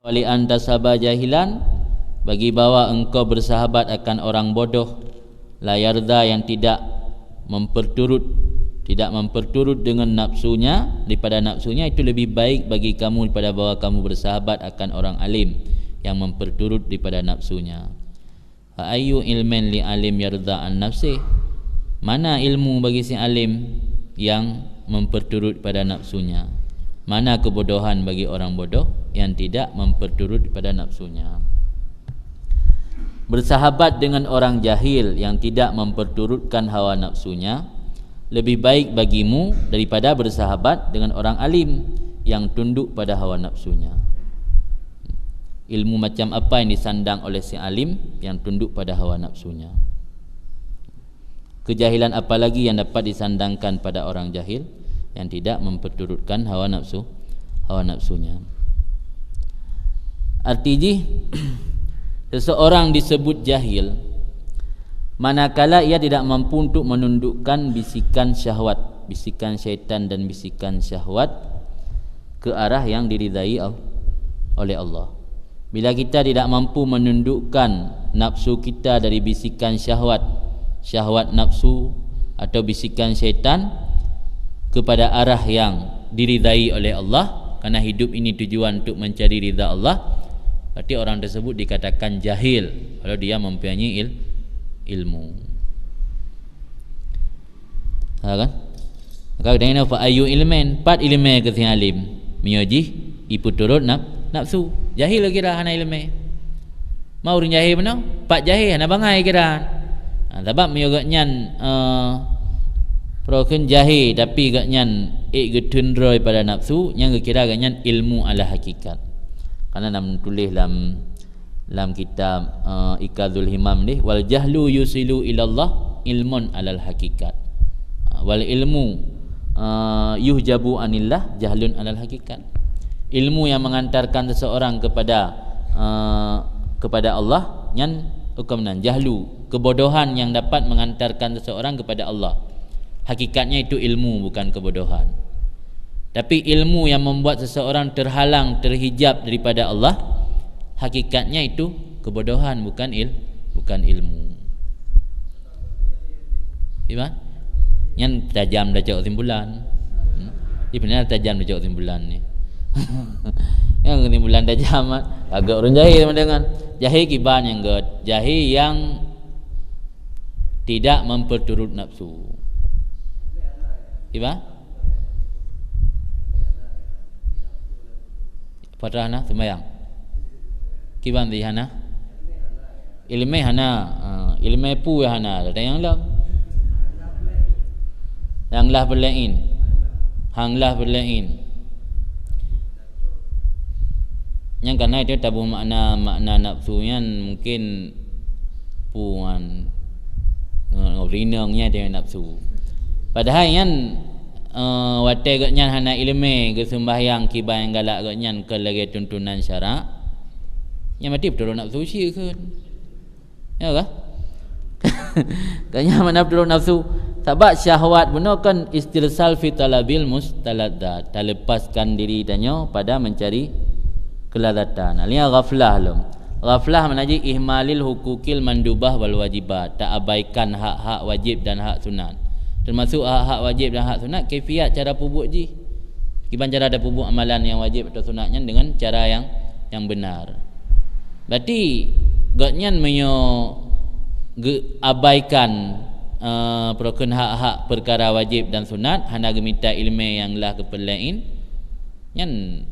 Wali anta sabah jahilan, bagi bawa engkau bersahabat akan orang bodoh, la yarda yang tidak memperturut dengan nafsunya, daripada nafsunya itu lebih baik bagi kamu daripada bahawa kamu bersahabat akan orang alim yang memperturut daripada nafsunya. Fa ayyu ilmin li alim yarda an nafsi, mana ilmu bagi si alim yang memperturut pada nafsunya, mana kebodohan bagi orang bodoh yang tidak memperturut pada nafsunya. Bersahabat dengan orang jahil yang tidak memperturutkan hawa nafsunya lebih baik bagimu daripada bersahabat dengan orang alim yang tunduk pada hawa nafsunya. Ilmu macam apa yang disandang oleh si alim yang tunduk pada hawa nafsunya? Kejahilan apa lagi yang dapat disandangkan pada orang jahil yang tidak memperturutkan hawa nafsunya? Artinya seseorang disebut jahil manakala ia tidak mampu untuk menundukkan bisikan syahwat, bisikan syaitan dan bisikan syahwat ke arah yang diridai oleh Allah. Bila kita tidak mampu menundukkan nafsu kita dari bisikan syahwat nafsu atau bisikan syaitan kepada arah yang diridai oleh Allah, kerana hidup ini tujuan untuk mencari ridha Allah, berarti orang tersebut dikatakan jahil kalau dia mempunyai ilmu. Kan? Maka dengan fa ayu ilmen, pat ilmu ke si alim mioji ipu turut nafsu. Jahil kira hana ilmu. Mau orang jahil benar? Pat jahil hana bangai kira. Sebab mioga nyan proken jahil tapi gak nyan getundroi pada nafsu, yang kira gak nyan ilmu ala hakikat. Karena nam tulis dalam kitab Ikadzul Himam ni, wal jahlu yusilu ilallah ilmun alal hakikat, wal ilmu yuhjabu anillah jahlun alal hakikat. Ilmu yang mengantarkan seseorang kepada Allah nyan hukumnan jahlu, kebodohan yang dapat mengantarkan seseorang kepada Allah. Hakikatnya itu ilmu, bukan kebodohan. Tapi ilmu yang membuat seseorang terhalang, terhijab daripada Allah, hakikatnya itu kebodohan, bukan ilmu. Iman? Yang tajam dah jauh timbulan. Ini benar tajam dah jauh timbulan ni. Yang timbulan tajam agak orang jahil dengan jahil kiban yang jahil yang tidak memperturut nafsu. Iman? Padrahna sembahyang. Kiban di hana? Ilmu hana, ilmu pu hana, ada yang lah. Yang lah berlain. Hang lah berlain. Yang karena itu tabu makna nafsu yang mungkin puan rinangnya dengan nafsu. Padahal yang wate gaknyan hana ilmu ke sembahyang kiban yang galak gaknyan ke lagi tuntunan syarak, yang mati betul nafsu syi ke? Ya ke? Gaknyan mana betul nafsu? Sebab syahwat benar kan istirsal fi talabil mustaladdat, terlepaskan diri tanya pada mencari kelazatan. Alia ghaflah lum. Ghaflah menaji ihmalil hukukil mandubah wal wajibat, tak abaikan hak-hak wajib dan hak sunat. Termasuk hak-hak wajib dan hak sunat, kaifiat cara pubuk ji. Kiban cara ada pubuk amalan yang wajib atau sunatnya dengan cara yang benar. Berarti gaknyan menyo abaikan perken hak-hak perkara wajib dan sunat, hana geminta ilmu yang lah kepelain yan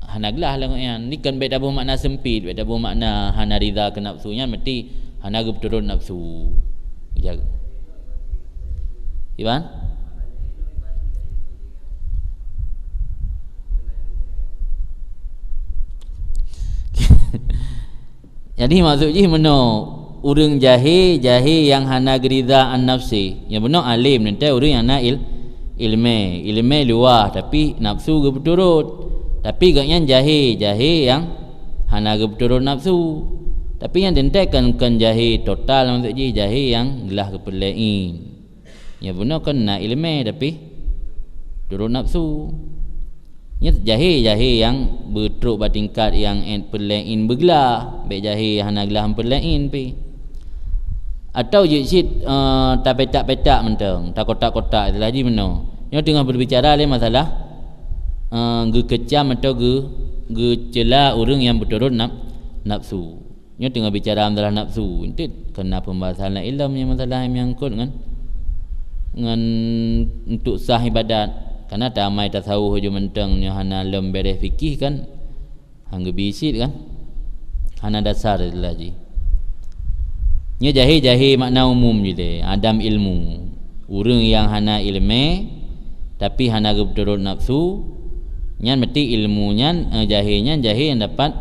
hana gelah lah yan. Ni kan beda makna sempit, beda makna hana ridha ke nafsunya, mesti hana turun nafsu. Jaga Iban? Jadi maksudnya mana urang jahil yang hana gerida an nafsi, yang benar alim nanti urang yang hana ilmu luah tapi nafsu ge berturut. Tapi gaknya jahil yang hana ge berturut nafsu, tapi yang dentekan kan jahil total, maksudnya jahil yang gelah kepelain. Ya benar kan nak ilmu tapi turut nafsu. Jahil yang berteruk bertingkat yang perlain bergelar, baik jahil hana gelar perlain pi. Atau jiksit tak petak-petak mentang, tak kotak-kotak itu lagi mana. Nya tengah berbicara le masalah ge kecam atau ge cela orang yang berturut nafsu. Nya tengah bicara masalah nafsu. Itu kena pembahasan ilmu yang masalah yang menyangkut dengan untuk sah ibadat. Karena tamai tasawuf je mentang nya hana lem beres fikih kan hangga bisit kan hana dasar lagi nya jahil makna umum je deh adam ilmu urang yang hana ilmu tapi hana berturut nafsu nyan mesti ilmunya jahil yang dapat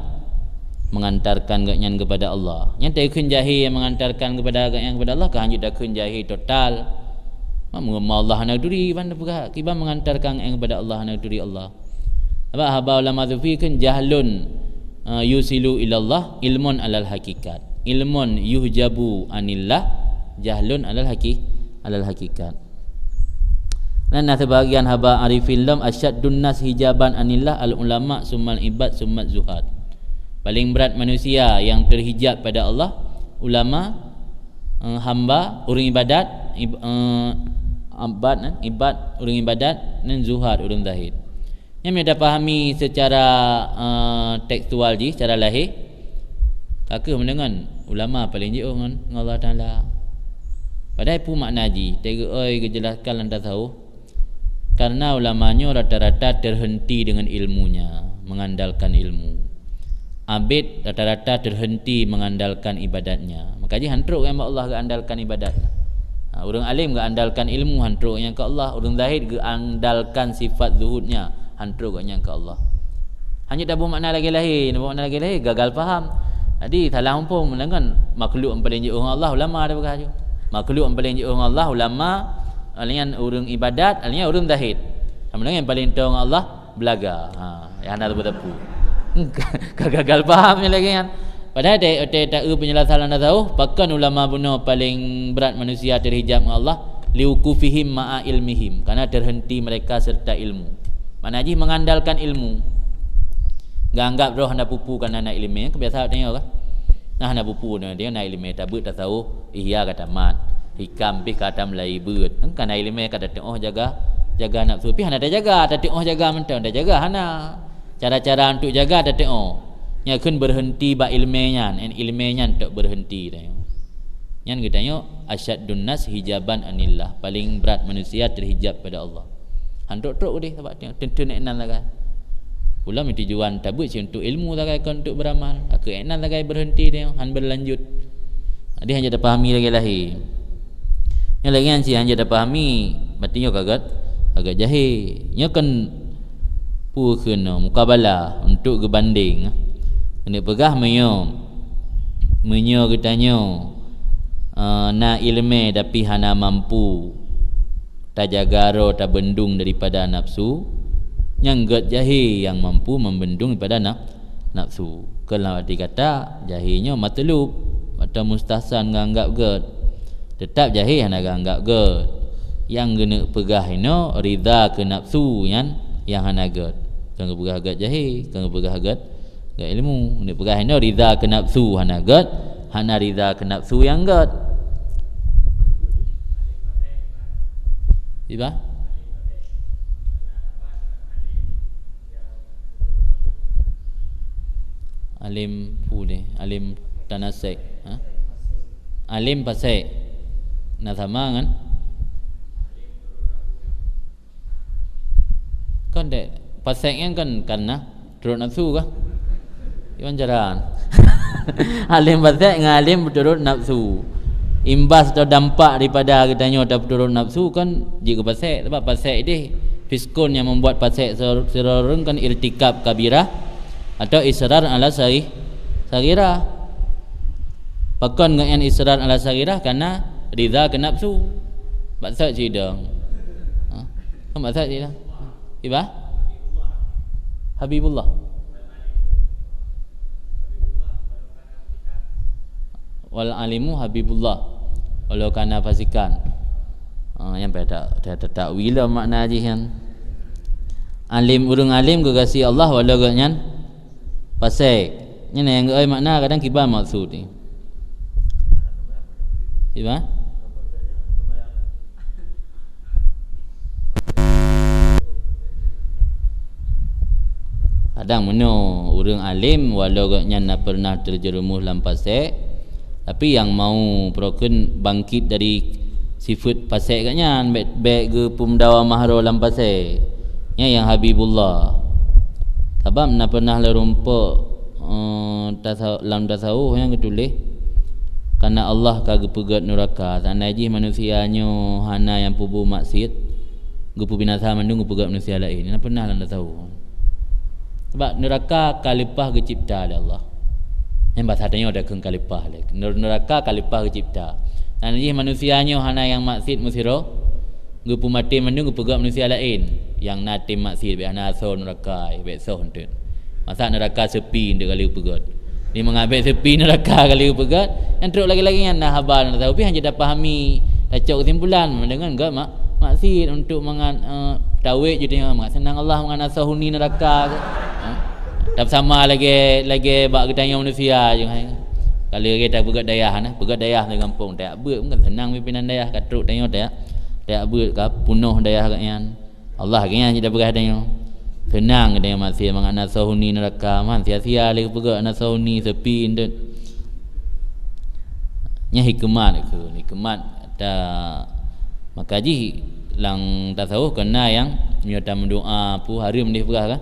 mengantarkan gaknyan kepada Allah nyan tak kun jahil yang mengantarkan kepada gaknyan kepada Allah kan dak kun jahil total. Mengema Allah nak duri pan pegah kiban mengantarkan yang kepada Allah nak duri Allah. Apa haba ulama sufi kan jahlun yusilu ilallah ilmun alal hakikat. Ilmun yuhjabu anillah jahlun alal hakikat. Dan sebahagian haba arifin lam asyaddun nas hijaban anillah al ulama summal ibad summat zuhad. Paling berat manusia yang terhijab pada Allah ulama, hamba, orang ibadat, ibad orang ibadat dan zuhad orang zahid. Yang kita fahami secara tekstual je, secara lahir. Kakak mendengar ulama paling jauh dengan Allah Taala. Padahal pun makna ji, tega oi kejelaskan lantas tahu. Karena ulamanya rata-rata terhenti dengan ilmunya, mengandalkan ilmu. Abid rata-rata terhenti mengandalkan ibadatnya. Makanya hantruk yang Allah andalkan ibadat. Orang alim ke andalkan ilmu hantruknya ke Allah. Orang zahid ke andalkan sifat zuhudnya hantruknya ke Allah. Hanya tak bermakna lagi lahir, gagal faham. Jadi salah umpung dengan makhluk yang paling jauh Allah ulama ada berkata. Makhluk yang paling jauh Allah ulama, alian orang ibadat, alian orang zahid. Sama dengan yang paling tahu Allah belaga. Yang ada bertepu. Gagal faham lagi kan. Padahal tak penjelasan anda tahu pakan ulama benar paling berat manusia terhijab dengan Allah liukufihim ma'a ilmihim karena terhenti mereka serta ilmu. Mana aja mengandalkan ilmu. Enggak anggap roh anda pupu kan anak ilmu kebiasaan tengok kan. Nah anda pupu dia nak ilmu tak ber tak tahu ihya kata mat hikam pi kata melai beut kan ilmu kata tengok jaga nafsu pi anda dah jaga tak tengok jaga mentang dah jaga hana cara-cara untuk jaga tak tengok nya kun berhenti ba ilmunya en ilmunya tak berhenti tanya nyan kita tengok asyaddun nas hijaban anillah paling berat manusia terhijab pada Allah handuk truk deh sebab tengok tentu nak enan lagai pula mesti tujuan tabut si untuk ilmu lagai kan untuk beramal aku enan lagai berhenti tengok han berlanjut dia hanya dah fahami lagi lahir yang lagi si hanya dah fahami matinya agak jahil nya kan pu kena mukabala untuk gebanding hendak pegah menyo katanya na ilmu tapi hana mampu tak jaga roh tak bendung daripada nafsu yang gad jahil yang mampu membendung daripada nafsu kalau dikata jahilnya matlub atau mustahsan nganggap gad tetap jahil hana nganggap gad yang kena pegah ino ridha ke nafsu yang hana gad kan pegah gad jahil kan pegah gad ilmu ni pegah ino ridha ke nafsu hana gad hana ridha ke nafsu yang gad tiba alim pule alim tanasek alim pasek na sama kan dek paseknya kan karena turut nafsu kah iwan jaran alim pasek dengan alim berturut nafsu imbas atau dampak daripada katanya tak berturut nafsu kan jika pasek sebab pasek ini fiskun yang membuat pasek seorang kan irtikab kabirah atau israr ala saghirah pakon dengan israr ala saghirah karena ridha ke nafsu maksud sidang maksud sidang iba Habibullah wal alimu Habibullah walau kana fasikan yang beda tak takwil makna aja kan Alim urang alim ke kasih Allah wala gaknyan pasek. Nya yang ai makna kadang kibar maksud ni. Iba? Kadang meno urang alim walau gaknyan nak pernah terjerumus dalam pasek, tapi yang mau proken bangkit dari sifat pasek gaknyan baik ke pumdawa mahro dalam pasek. Nya yang Habibullah. Sebab nak pernah lerumpa lam tasawuf yang ketulis karena Allah kagak pegat neraka sanajih manusianya hana yang pubu maksiat gupu binasa mandung gupu pegat manusia lain. Nak pernah lam tasawuf. Sebab neraka kalipah kecipta oleh Allah. Yang bahasanya ada keng kalipah lek. Neraka kalipah kecipta. Sanajih manusianya hana yang maksiat musiro gupu mati mandung gupu pegat manusia lain. Yang nati maksiat be hana so neraka be so hentut. Masa neraka sepi dia kali pegat. Dia mengambil sepi neraka kali pegat. Yang teruk lagi-lagi yang nak habar nak tahu. Tapi hanya dah fahami dah cok kesimpulan dengan enggak maksud untuk mengan tawid je tengok mak senang Allah menganasa huni neraka. Tak sama lagi bak ketanya manusia je. Kalau kita pegat dayah nah, pegat dayah di kampung tak beut kan senang pimpinan dayah katruk tengok tak beut ka punuh dayah katnya. Allah katnya je dah berat tengok. Senang dia masih menganak sahuni neraka man sia-sia lagi pegak anak sahuni sepi ndut. Nya hikmat ke hikmat ada makaji lang tasawuf kena yang menyata mendoa pu harim dia perah kan.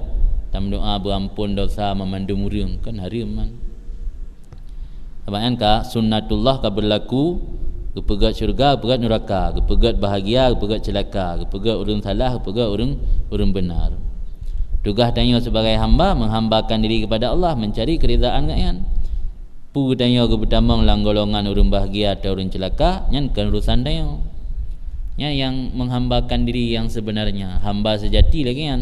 Tam doa berampun dosa memandu murung kan harim man. Abang ka sunnatullah ka berlaku kepegat syurga, kepegat neraka, kepegat bahagia, kepegat celaka, kepegat urang salah, kepegat urang benar. Tugas tanya sebagai hamba menghambakan diri kepada Allah mencari keridaan ngayan. Pu tanya ke pertama melang golongan urang bahagia atau urang celaka nyan kan urusan tanya. Nya yang menghambakan diri yang sebenarnya hamba sejati lagi kan.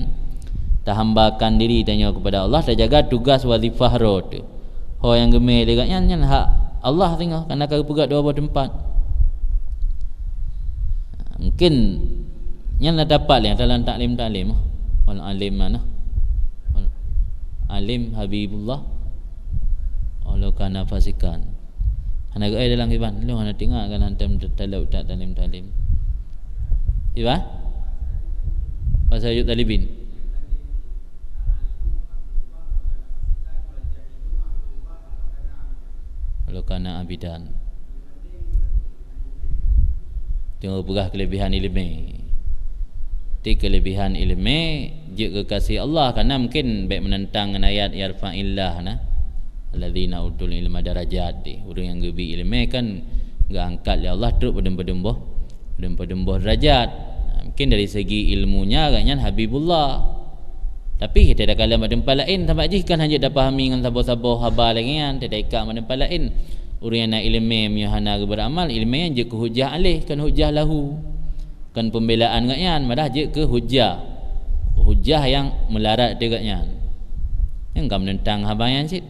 Tak hambakan diri tanya kepada Allah tak jaga tugas wazifah roh tu. Ho yang gemel dekat nyan hak Allah tengok kerana kau pegat dua buah tempat. Mungkin nyan lah dapat lah dalam taklim wal alim mana alim Habibullah walau kana fasikan hana ai dalam kiban lu hana tengok kan hantam talau tak talim iba pasal yut talibin walau kana abidan tengok pegah kelebihan ilmu. Kelebihan ilmu je kekasih Allah karena mungkin baik menentang ayat yarfa'illah nah alladzina utul ilma darajat di orang yang gebi ilmu kan enggak angkat oleh Allah terus pedemboh derajat. Mungkin dari segi ilmunya agaknya Habibullah, tapi kita ada kalam tempat lain sampai je kan hanya dah fahami dengan sabar-sabar haba lagi kan tidak ikam tempat lain orang yang nak ilmu menyahana beramal ilmu yang je ke hujah alih kan hujah lahu kan pembelaan katnya madah je ke hujah yang melarat dekatnya yang kam menentang habayan sip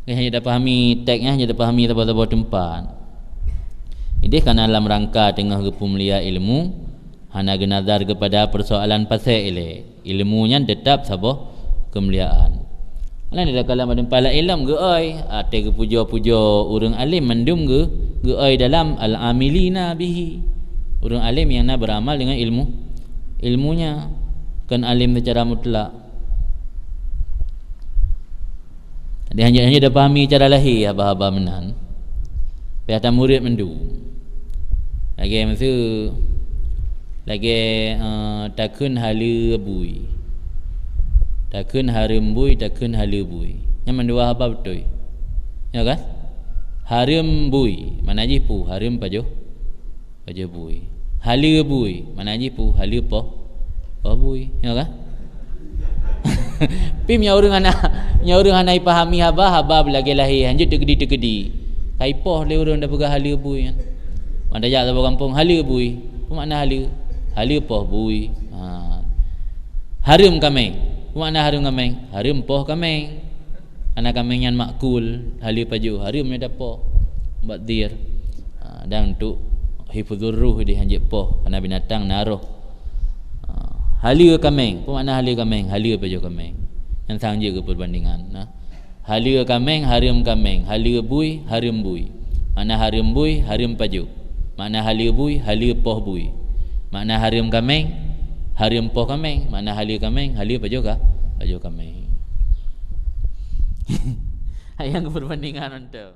hanya dah fahami tagnya hanya dah fahami apa-apa tempat ini kan dalam rangka tengah kepemulia ilmu hana genazar kepada persoalan pasal ilmunya tetap sabah kemuliaan lain dah kalam tempat ilmu ge oi ate ke puja-puja urang alim mandum ge oi dalam al-amilina bihi. Orang alim yang nak beramal dengan ilmunya kan alim secara mutlak. Dia hanya dah fahami cara lahir haba-haba menan. Pihak murid mendu. Lagi masa takun hala bui. Takun harim bui, takun hala bui. Yang mendua haba betul. Ya kan? Harim bui, mana jipu harim pajo bui. Hala bui, mana jipu hala bui. Ya kan? Pim nya orang anak pahami haba belagi lahir hanjut tegedi. Kaipoh le orang dah pegang hala bui kan. Mana jak sabab kampung hala bui. Apa makna hala? Hala poh bui. Harim kameng. Apa makna harim kameng? Harim poh kameng. Anak kameng yang makul, hala paju, harim nya dapoh. Badir. Dan untuk hifuzur ruh di hanjit poh kerana binatang naruh Halia kameng, apa makna halia kameng? Halia baju kameng. Yang sang je ke perbandingan. Halia kameng, harim kameng. Halia bui, harim bui. Makna harim bui, harim paju. Makna halia bui, halia poh bui. Makna harim kameng, harim poh kameng. Makna halia kameng, halia paju kah? Paju kameng. Yang perbandingan untuk